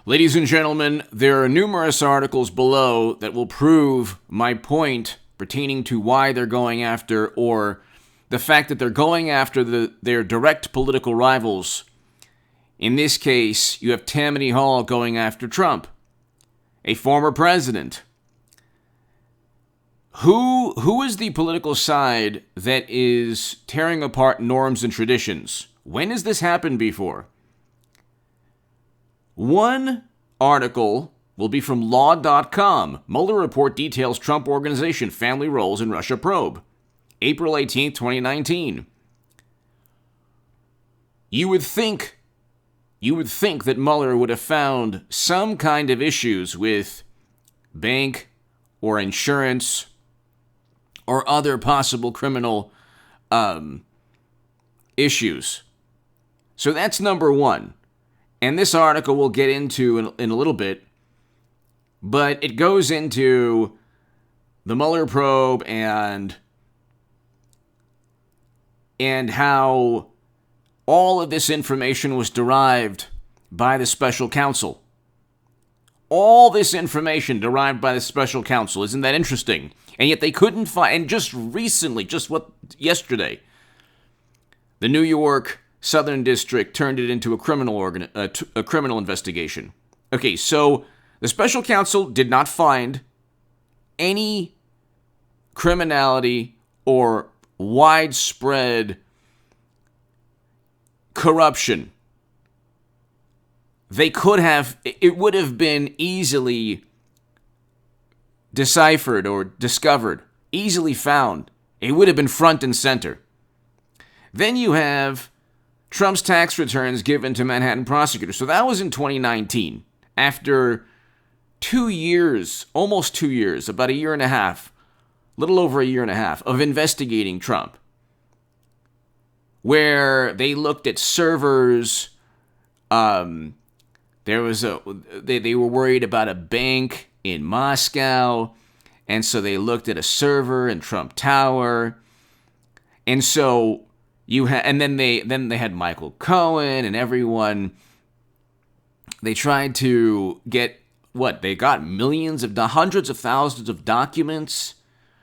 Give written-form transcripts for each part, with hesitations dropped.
Ladies and gentlemen, there are numerous articles below that will prove my point pertaining to why they're going after, or the fact that they're going after their direct political rivals. In this case, you have Tammany Hall going after Trump, a former president. Who is the political side that is tearing apart norms and traditions? When has this happened before? One article will be from law.com. Mueller report details Trump Organization family roles in Russia probe. April 18, 2019. You would think that Mueller would have found some kind of issues with bank or insurance or other possible criminal issues. So that's number one. And this article we'll get into in a little bit, but it goes into the Mueller probe and how all of this information was derived by the special counsel. All this information derived by the special counsel. Isn't that interesting? And yet they couldn't find, and just recently, yesterday, the New York Southern District turned it into a criminal investigation. Okay, so the special counsel did not find any criminality or widespread corruption. They could have, it would have been easily deciphered or discovered, easily found. It would have been front and center. Then you have Trump's tax returns given to Manhattan prosecutors. So that was in 2019, after 2 years, almost 2 years, about a year and a half, little over a year and a half of investigating Trump, where they looked at servers. They were worried about a bank in Moscow, and so they looked at a server in Trump Tower, and so then they had Michael Cohen and everyone. They tried to get they got hundreds of thousands of documents.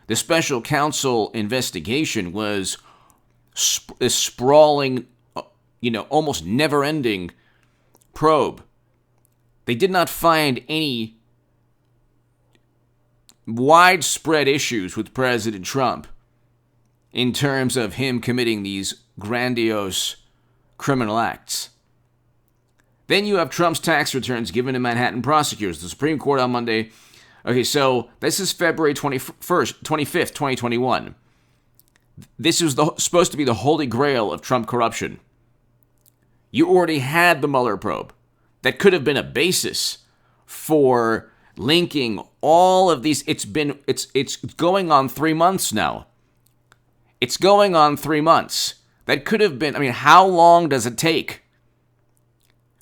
The special counsel investigation was this sprawling, almost never-ending probe. They did not find any widespread issues with President Trump in terms of him committing these grandiose criminal acts. Then you have Trump's tax returns given to Manhattan prosecutors. The Supreme Court on Monday. Okay, so this is February 25th, 2021. This was supposed to be the holy grail of Trump corruption. You already had the Mueller probe. That could have been a basis for linking all of these. It's going on 3 months now. It's going on 3 months. That could have been, how long does it take?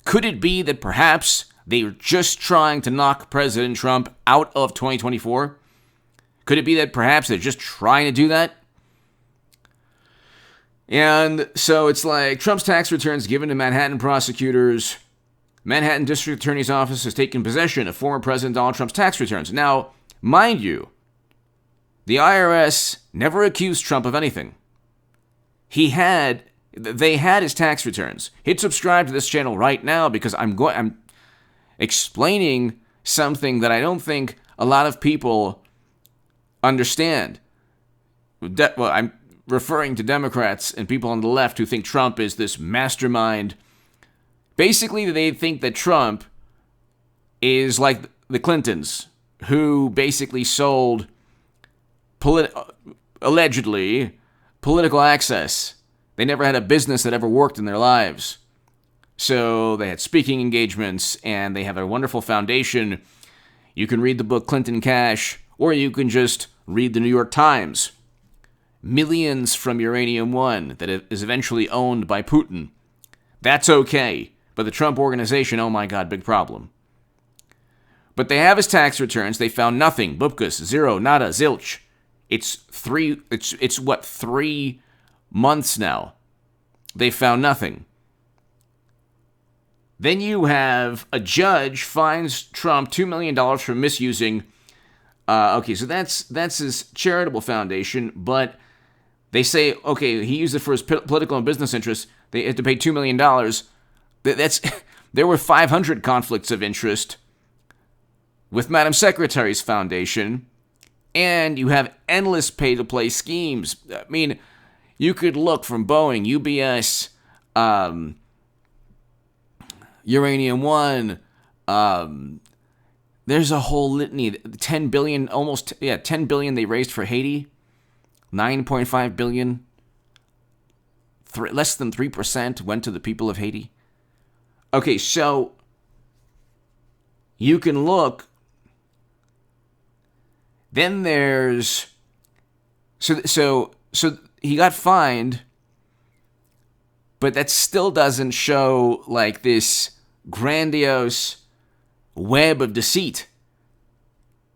Could it be that perhaps they were just trying to knock President Trump out of 2024? Could it be that perhaps they're just trying to do that? And so it's like Trump's tax returns given to Manhattan prosecutors. Manhattan District Attorney's Office has taken possession of former President Donald Trump's tax returns. Now, mind you, the IRS never accused Trump of anything. They had his tax returns. Hit subscribe to this channel right now because I'm explaining something that I don't think a lot of people understand. I'm referring to Democrats and people on the left who think Trump is this mastermind. Basically, they think that Trump is like the Clintons, who basically sold allegedly political access. They never had a business that ever worked in their lives. So they had speaking engagements, and they have a wonderful foundation. You can read the book Clinton Cash, or you can just read the New York Times. Millions from Uranium One that is eventually owned by Putin. That's okay. But the Trump Organization, oh my God, big problem. But they have his tax returns. They found nothing. Bupkis, zero, nada, zilch. It's 3 months now. They found nothing. Then you have a judge fines Trump $2 million for misusing. Okay, so that's his charitable foundation, but they say, okay, he used it for his political and business interests. They had to pay $2 million. There were 500 conflicts of interest with Madam Secretary's foundation, and you have endless pay-to-play schemes. I mean, you could look from Boeing, UBS, Uranium One. There's a whole litany. 10 billion, almost 10 billion they raised for Haiti. 9.5 billion. Less than 3% went to the people of Haiti. Okay, so you can look. Then there's so he got fined, but that still doesn't show like this grandiose web of deceit.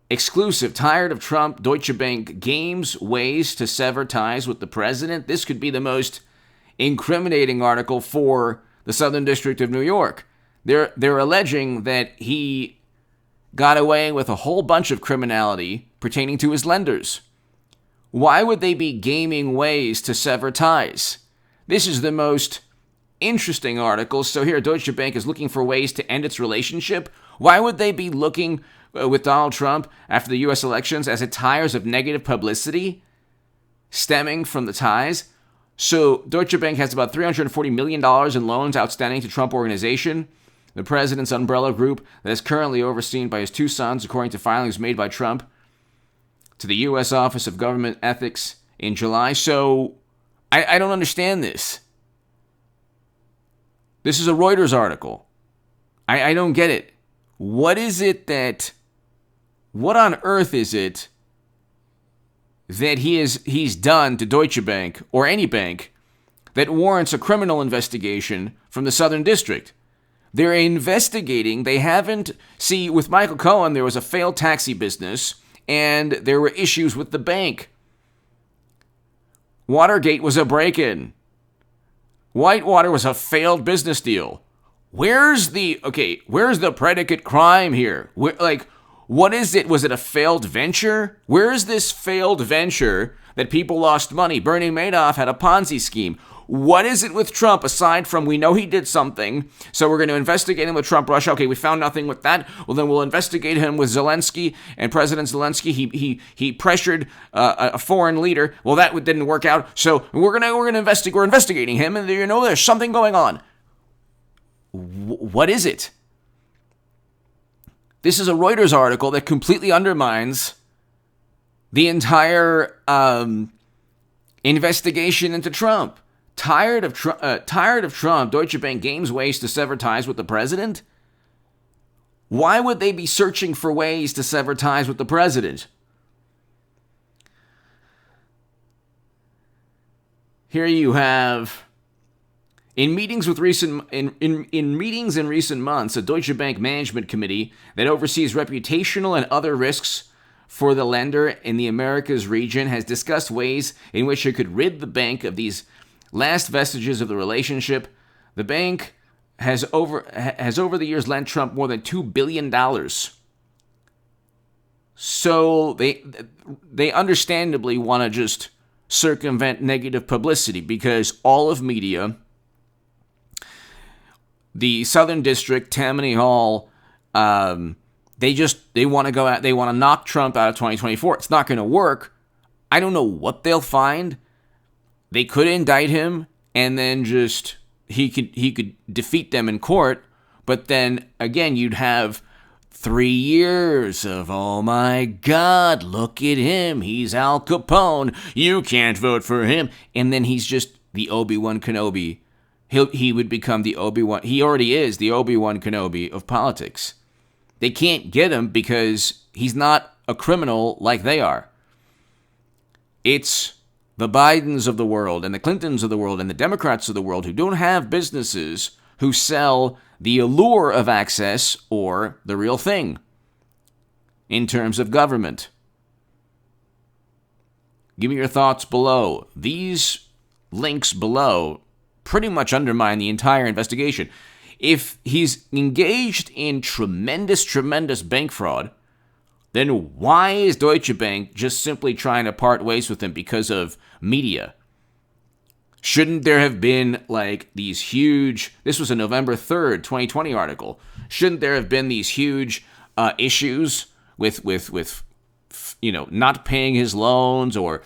Exclusive. Tired of Trump, Deutsche Bank games ways to sever ties with the president. This could be the most incriminating article for the Southern District of New York. They're alleging that he got away with a whole bunch of criminality pertaining to his lenders. Why would they be gaming ways to sever ties? This is the most interesting article. So here, Deutsche Bank is looking for ways to end its relationship. Why would they be looking with Donald Trump after the U.S. elections as it tires of negative publicity stemming from the ties? So Deutsche Bank has about $340 million in loans outstanding to Trump Organization, the president's umbrella group that is currently overseen by his two sons, according to filings made by Trump to the U.S. Office of Government Ethics in July. So I don't understand this. This is a Reuters article. I don't get it. What on earth is it that he's done to Deutsche Bank or any bank that warrants a criminal investigation from the Southern District? They're investigating. They haven't. See, with Michael Cohen, there was a failed taxi business, and there were issues with the bank. Watergate was a break-in. Whitewater was a failed business deal. Where's the predicate crime here? What is it? Was it a failed venture? Where is this failed venture that people lost money? Bernie Madoff had a Ponzi scheme. What is it with Trump aside from we know he did something, so we're going to investigate him with Trump Russia? Okay, we found nothing with that. Well, then we'll investigate him with Zelensky and President Zelensky. He pressured a foreign leader. Well, that didn't work out. So we're gonna investigate. We're investigating him, and there's something going on. What is it? This is a Reuters article that completely undermines the entire investigation into Trump. Tired of Trump, Deutsche Bank games ways to sever ties with the president? Why would they be searching for ways to sever ties with the president? Here you have, in meetings in recent months, a Deutsche Bank management committee that oversees reputational and other risks for the lender in the Americas region has discussed ways in which it could rid the bank of these last vestiges of the relationship. The bank has over the years lent Trump more than $2 billion. So they understandably want to just circumvent negative publicity because all of media, the Southern District, Tammany Hall, they want to go out. They want to knock Trump out of 2024. It's not going to work. I don't know what they'll find. They could indict him, and then just he could defeat them in court. But then again, you'd have 3 years of, oh my God, look at him. He's Al Capone. You can't vote for him. And then he's just the Obi-Wan Kenobi. He would become the Obi-Wan. He already is the Obi-Wan Kenobi of politics. They can't get him because he's not a criminal like they are. It's the Bidens of the world and the Clintons of the world and the Democrats of the world who don't have businesses who sell the allure of access or the real thing in terms of government. Give me your thoughts below. These links below pretty much undermine the entire investigation. If he's engaged in tremendous, tremendous bank fraud, then why is Deutsche Bank just simply trying to part ways with him because of media? Shouldn't there have been like these huge, this was a November 3rd, 2020 article. Shouldn't there have been these huge issues with not paying his loans, or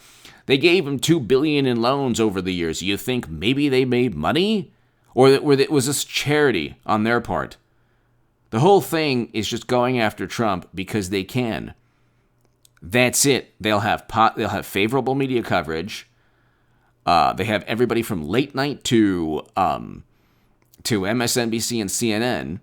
they gave him $2 billion in loans over the years. You think maybe they made money? Or was this charity on their part? The whole thing is just going after Trump because they can. That's it. They'll have favorable media coverage. They have everybody from late night to MSNBC and CNN.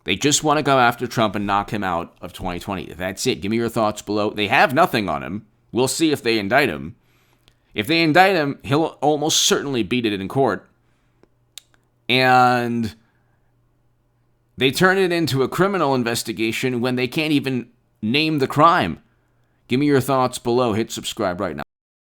They just want to go after Trump and knock him out of 2020. That's it. Give me your thoughts below. They have nothing on him. We'll see if they indict him. If they indict him, he'll almost certainly beat it in court. And they turn it into a criminal investigation when they can't even name the crime. Give me your thoughts below. Hit subscribe right now.